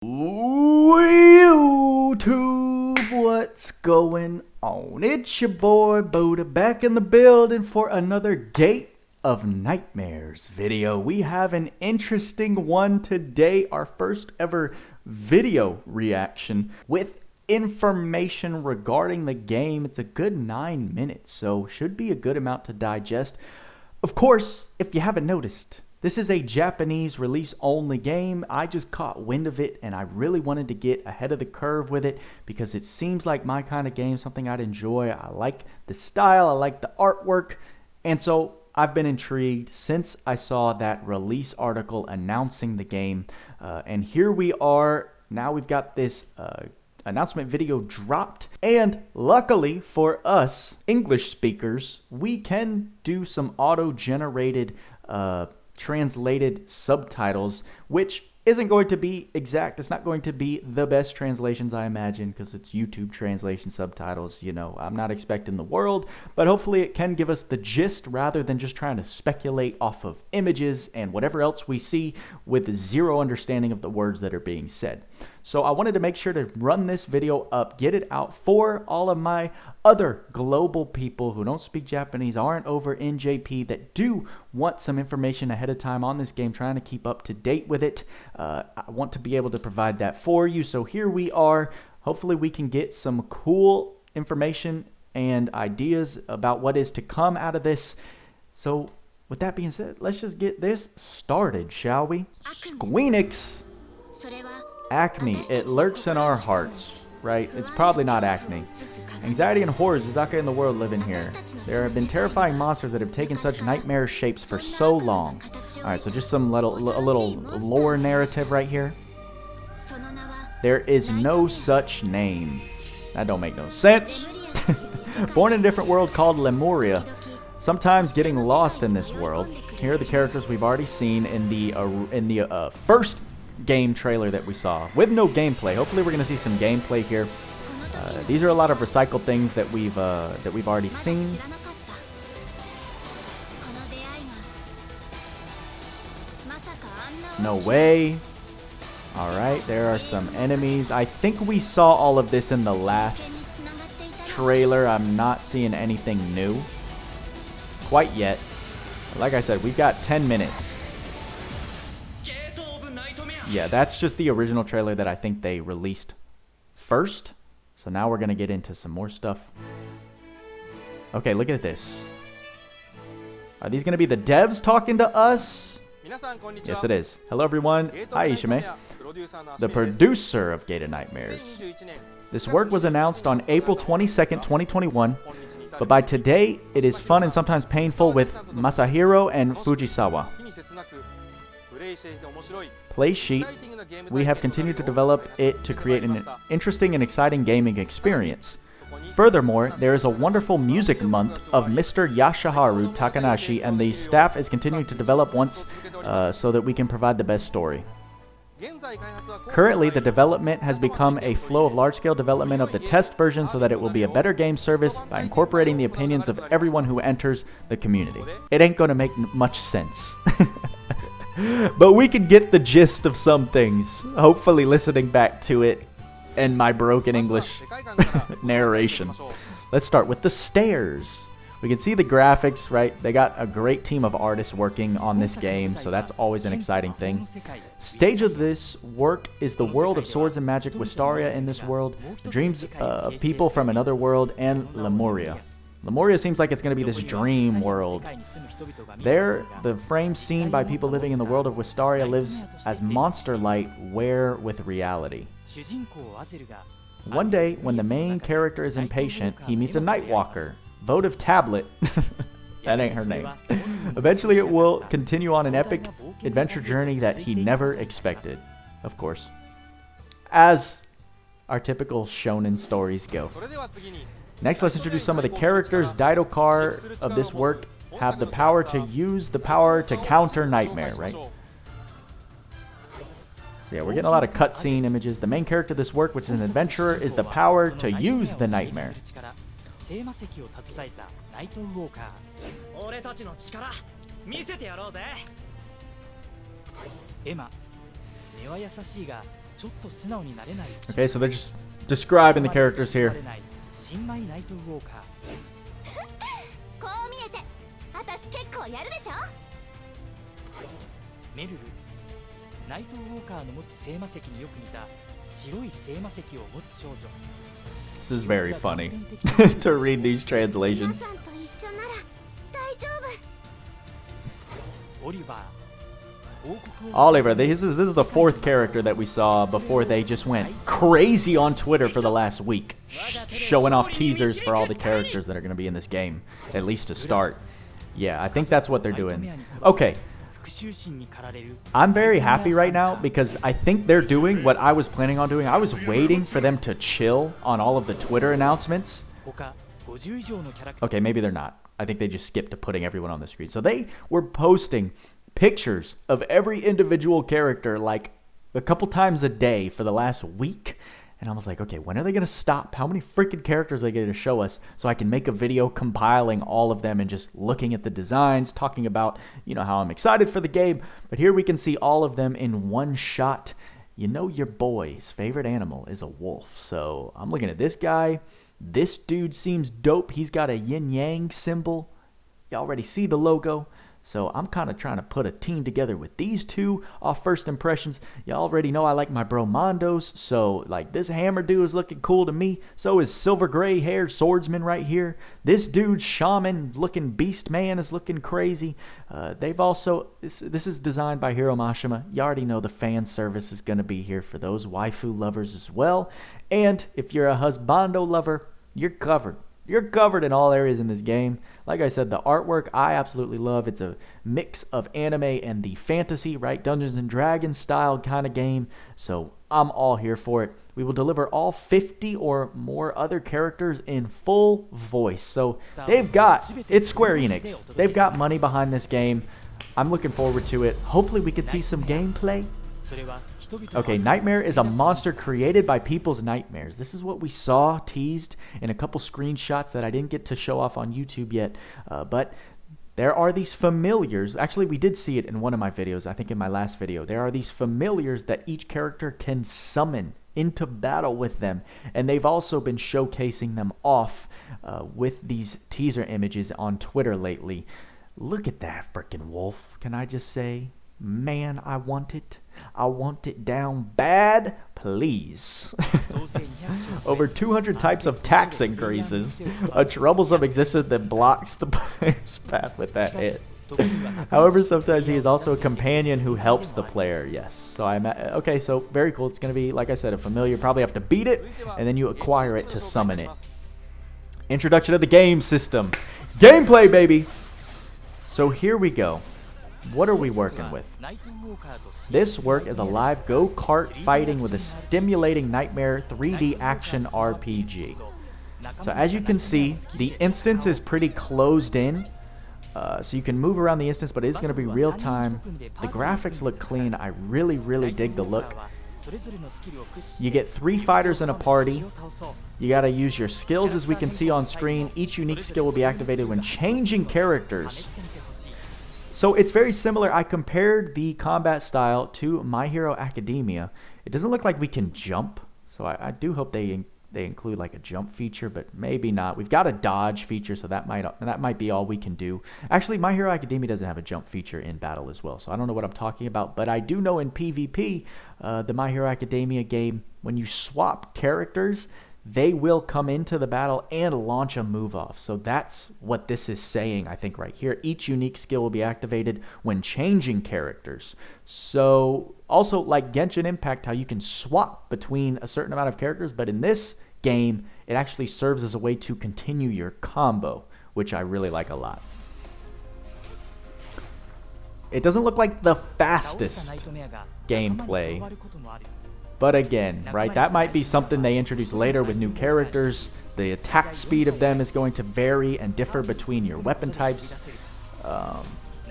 YouTube, what's going on? It's your boy Buddha back in the building for another Gate of Nightmares video. We have an interesting one today, our first ever video reaction with information regarding the game. It's a good 9 minutes, so should be a good amount to digest. Of course, if you haven't noticed, this is a Japanese release only game. I just caught wind of it and I really wanted to get ahead of the curve with it because it seems like my kind of game, something I'd enjoy. I like the style, I like the artwork, and so I've been intrigued since I saw that release article announcing the game. And here we are. Now we've got this announcement video dropped, and luckily for us English speakers, we can do some auto-generated translated subtitles, which isn't going to be exact. It's not going to be the best translations, I imagine, because it's YouTube translation subtitles. You know, I'm not expecting the world, but hopefully it can give us the gist rather than just trying to speculate off of images and whatever else we see with zero understanding of the words that are being said. So I wanted to make sure to run this video up, get it out for all of my other global people who don't speak Japanese, aren't over in JP, that do want some information ahead of time on this game, trying to keep up to date with it. I want to be able to provide that for you. So here we are. Hopefully we can get some cool information and ideas about what is to come out of this. So with that being said, let's just get this started, shall we? Squeenix. Acne, it lurks in our hearts, right? It's probably not acne. Anxiety and horrors Uzaka in the world live in here. There have been terrifying monsters that have taken such nightmare shapes for so long. Alright, so just some a little lore narrative right here. There is no such name. That don't make no sense. Born in a different world called Lemuria. Sometimes getting lost in this world. Here are the characters we've already seen in the first game trailer that we saw, with no gameplay. Hopefully we're going to see some gameplay here. These are a lot of recycled things that we've already seen. No way. Alright, there are some enemies. I think we saw all of this in the last trailer. I'm not seeing anything new quite yet. Like I said, we've got 10 minutes. Yeah, that's just the original trailer that I think they released first. So now we're going to get into some more stuff. Okay, look at this. Are these going to be the devs talking to us? Yes, it is. Hello, everyone. Hi, Ishime. The producer of Gate of Nightmares. This work was announced on April 22nd, 2021. But by today, it is fun and sometimes painful with Masahiro and Fujisawa. Play sheet. We have continued to develop it to create an interesting and exciting gaming experience. Furthermore, there is a wonderful music month of Mr. Yashaharu Takanashi, and the staff is continuing to develop so that we can provide the best story. Currently, the development has become a flow of large-scale development of the test version so that it will be a better game service by incorporating the opinions of everyone who enters the community. It ain't gonna make much sense. But we can get the gist of some things, hopefully listening back to it and my broken English narration. Let's start with the stairs. We can see the graphics, right? They got a great team of artists working on this game, so that's always an exciting thing. Stage of this work is the world of swords and magic, Wistaria in this world, the dreams of people from another world, and Lemuria. Lemuria seems like it's going to be this dream world. There, the frame seen by people living in the world of Wistaria lives as monster light wear with reality. One day, when the main character is impatient, he meets a Nightwalker. Votive Tablet. That ain't her name. Eventually, it will continue on an epic adventure journey that he never expected. Of course. As our typical shonen stories go. Next, let's introduce some of the characters. Daidokar of this work have the power to use the power to counter nightmare, right? Yeah, we're getting a lot of cutscene images. The main character of this work, which is an adventurer, is the power to use the nightmare. Okay, so they're just describing the characters here. こう見えて私結構やるでしょ。メルル、ナイトウォーカーの持つ聖魔石によく似た白い聖魔石を持つ少女。 This is very funny to read these translations. 皆さんと一緒なら大丈夫。オリバー。 Oliver, this is the fourth character that we saw before they just went crazy on Twitter for the last week, showing off teasers for all the characters that are going to be in this game, at least to start. Yeah, I think that's what they're doing. Okay. I'm very happy right now because I think they're doing what I was planning on doing. I was waiting for them to chill on all of the Twitter announcements. Okay, maybe they're not. I think they just skipped to putting everyone on the screen. So they were posting pictures of every individual character like a couple times a day for the last week. And I was like, okay, when are they going to stop? How many freaking characters are they going to show us so I can make a video compiling all of them and just looking at the designs, talking about, you know, how I'm excited for the game. But here we can see all of them in one shot. You know, your boy's favorite animal is a wolf. So I'm looking at this guy. This dude seems dope. He's got a yin-yang symbol. You already see the logo. So I'm kind of trying to put a team together with these two off first impressions. You already know I like my bro Mondos. So like this hammer dude is looking cool to me. So is silver gray haired swordsman right here. This dude shaman looking beast man is looking crazy. They've also, this is designed by Hiro Mashima. You already know the fan service is going to be here for those waifu lovers as well. And if you're a husbando lover, you're covered. You're covered in all areas in this game. Like I said, the artwork I absolutely love. It's a mix of anime and the fantasy, right? Dungeons and Dragons style kind of game. So I'm all here for it. We will deliver all 50 or more other characters in full voice. So they've got, it's Square Enix. They've got money behind this game. I'm looking forward to it. Hopefully we can see some gameplay. Okay, Nightmare is a monster created by people's nightmares. This is what we saw teased in a couple screenshots that I didn't get to show off on YouTube yet. But there are these familiars. Actually, we did see it in one of my videos, I think in my last video. There are these familiars that each character can summon into battle with them. And they've also been showcasing them off with these teaser images on Twitter lately. Look at that freaking wolf, can I just say? Man, I want it. I want it down bad, please. Over 200 types of tax increases. A troublesome existence that blocks the player's path with that hit. However, sometimes he is also a companion who helps the player. Yes. So I'm okay. So very cool. It's gonna be, like I said, a familiar. You probably have to beat it, and then you acquire it to summon it. Introduction of the game system. Gameplay, baby. So here we go. What are we working with? This work is a live go-kart fighting with a stimulating nightmare 3D action RPG. So as you can see, the instance is pretty closed in. So you can move around the instance, but it is going to be real time. The graphics look clean. I really, really dig the look. You get 3 fighters in a party. You got to use your skills as we can see on screen. Each unique skill will be activated when changing characters. So it's very similar. I compared the combat style to My Hero Academia. It doesn't look like we can jump. So I do hope they include like a jump feature, but maybe not. We've got a dodge feature, so that might be all we can do. Actually, My Hero Academia doesn't have a jump feature in battle as well, so I don't know what I'm talking about. But I do know in PvP, the My Hero Academia game, when you swap characters, they will come into the battle and launch a move off. So that's what this is saying, I think, right here. Each unique skill will be activated when changing characters. So also like Genshin Impact, how you can swap between a certain amount of characters, but in this game, it actually serves as a way to continue your combo, which I really like a lot. It doesn't look like the fastest gameplay. But again, right, that might be something they introduce later with new characters. The attack speed of them is going to vary and differ between your weapon types.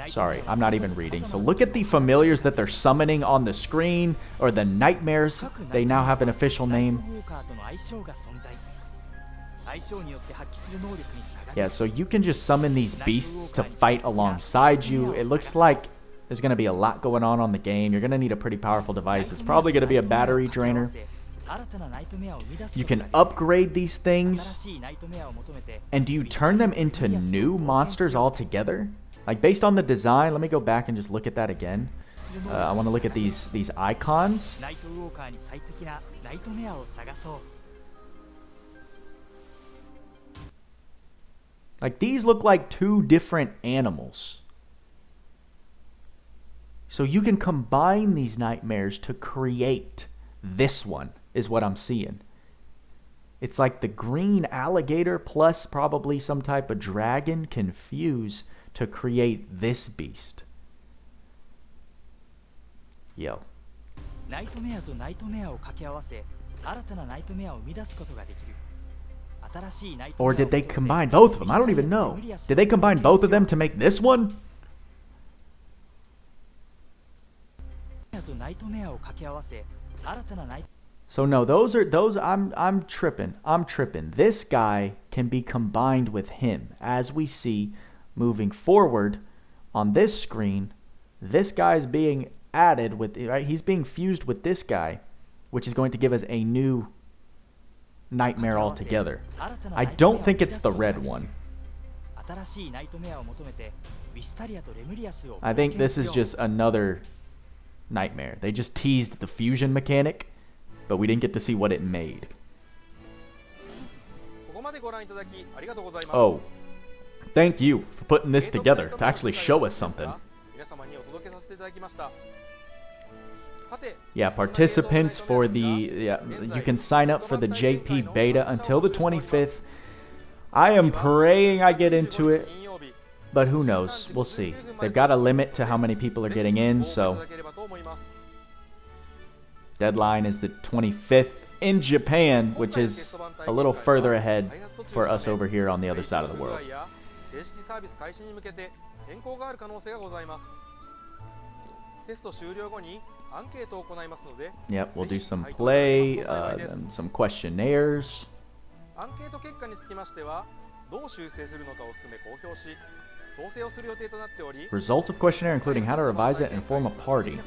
Sorry, I'm not even reading. So look at the familiars that they're summoning on the screen, or the nightmares. They now have an official name. Yeah, so you can just summon these beasts to fight alongside you. It looks like There's going to be a lot going on the game. You're going to need a pretty powerful device. It's probably going to be a battery drainer. You can upgrade these things. And do you turn them into new monsters altogether? Like, based on the design, let me go back and just look at that again. I want to look at these icons. Like, these look like two different animals. So you can combine these nightmares to create this one, is what I'm seeing. It's like the green alligator plus probably some type of dragon can fuse to create this beast. Yo. Or did they combine both of them? I don't even know. Did they combine both of them to make this one? So no, those I'm tripping. I'm tripping. This guy can be combined with him, as we see moving forward on this screen. This guy's being added with, right? He's being fused with this guy, which is going to give us a new nightmare altogether. I don't think it's the red one. I think this is just another nightmare. They just teased the fusion mechanic, but we didn't get to see what it made. Oh, thank you for putting this together to actually show us something. Yeah, participants for the, you can sign up for the JP beta until the 25th. I am praying I get into it, but who knows? We'll see. They've got a limit to how many people are getting in, so deadline is the 25th in Japan, which is a little further ahead for us over here on the other side of the world. Yep, we'll do some play, and some questionnaires. Results of questionnaire including how to revise it and form a party.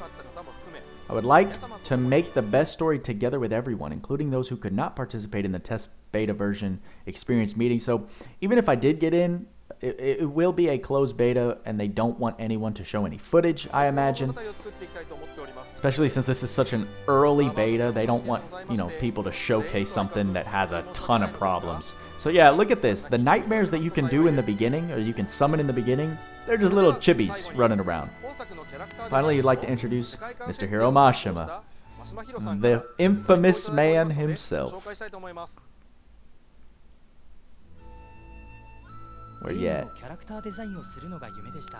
I would like to make the best story together with everyone, including those who could not participate in the test beta version experience meeting. So even if I did get in, it will be a closed beta, and they don't want anyone to show any footage, I imagine. Especially since this is such an early beta, they don't want, people to showcase something that has a ton of problems. So yeah, look at this. The nightmares that you can do in the beginning, or you can summon in the beginning, they're just little chibis running around. Finally, you'd like to introduce Mr. Hiromashima, the infamous man himself. Where you at?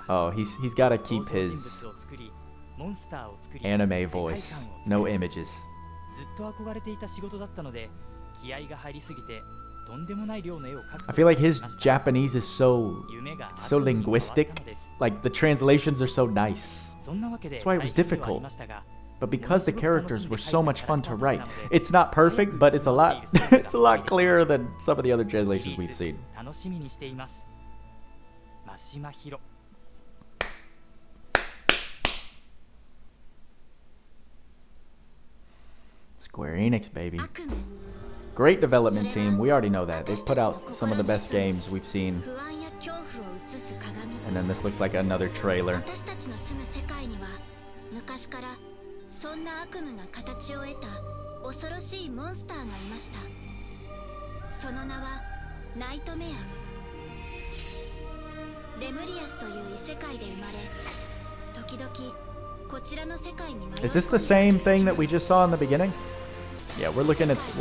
Oh, he's got to keep his anime voice. No images. I feel like his Japanese is so linguistic. Like, the translations are so nice. That's why it was difficult. But because the characters were so much fun to write, it's not perfect, but it's a lot it's a lot clearer than some of the other translations we've seen. Square Enix, baby. Great development team. We already know that. They've put out some of the best games we've seen. And then this looks like another trailer. Is this the same thing that we just saw in the beginning? Yeah, we're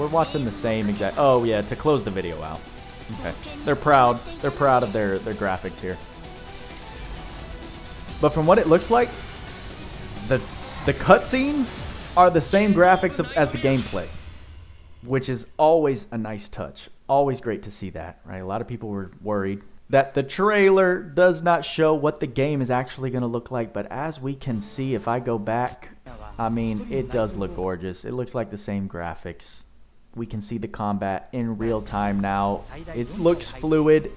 watching the same exact. Oh yeah, to close the video out. Okay, they're proud of their graphics here. But from what it looks like, the cutscenes are the same graphics as the gameplay, which is always a nice touch. Always great to see that, right? A lot of people were worried that the trailer does not show what the game is actually going to look like, but as we can see, if I go back, I mean, it does look gorgeous. It looks like the same graphics. We can see the combat in real time now. It looks fluid.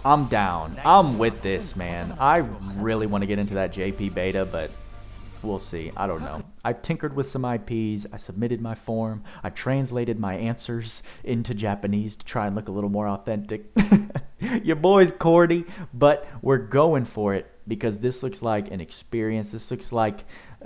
I'm down. I'm with this, man. I really want to get into that JP beta, but we'll see. I don't know. I tinkered with some IPs. I submitted my form. I translated my answers into Japanese to try and look a little more authentic. Your boy's corny, but we're going for it because this looks like an experience. This looks like,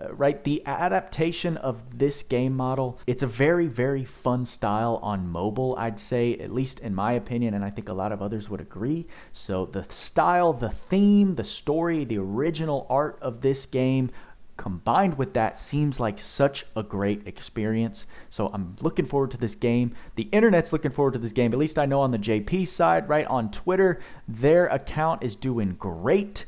right, the adaptation of this game model. It's a very, very fun style on mobile, I'd say, at least in my opinion, and I think a lot of others would agree. So the style, the theme, the story, the original art of this game, combined with that, seems like such a great experience. So I'm looking forward to this game. The internet's looking forward to this game. At least I know on the JP side, right, on Twitter, their account is doing great.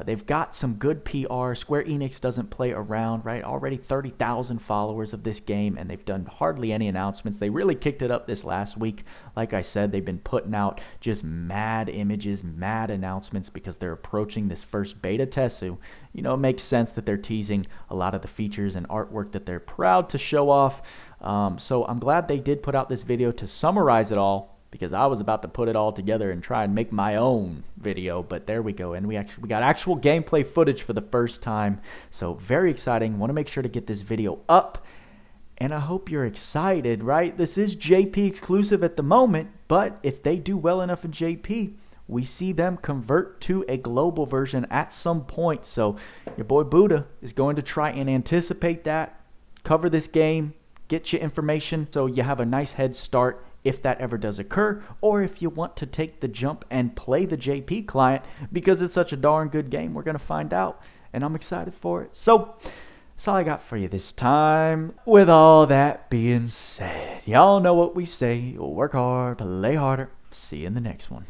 They've got some good PR. Square Enix doesn't play around, right? Already 30,000 followers of this game, and they've done hardly any announcements. They really kicked it up this last week. Like I said, they've been putting out just mad images, mad announcements because they're approaching this first beta test. So, you know, it makes sense that they're teasing a lot of the features and artwork that they're proud to show off. So I'm glad they did put out this video to summarize it all, because I was about to put it all together and try and make my own video, but there we go. And we got actual gameplay footage for the first time. So very exciting. Want to make sure to get this video up. And I hope you're excited, right? This is JP exclusive at the moment, but if they do well enough in JP, we see them convert to a global version at some point. So your boy Buddha is going to try and anticipate that, cover this game, get you information so you have a nice head start if that ever does occur, or if you want to take the jump and play the JP client because it's such a darn good game. We're going to find out, and I'm excited for it. So that's all I got for you this time. With all that being said, y'all know what we say. Work hard, play harder. See you in the next one.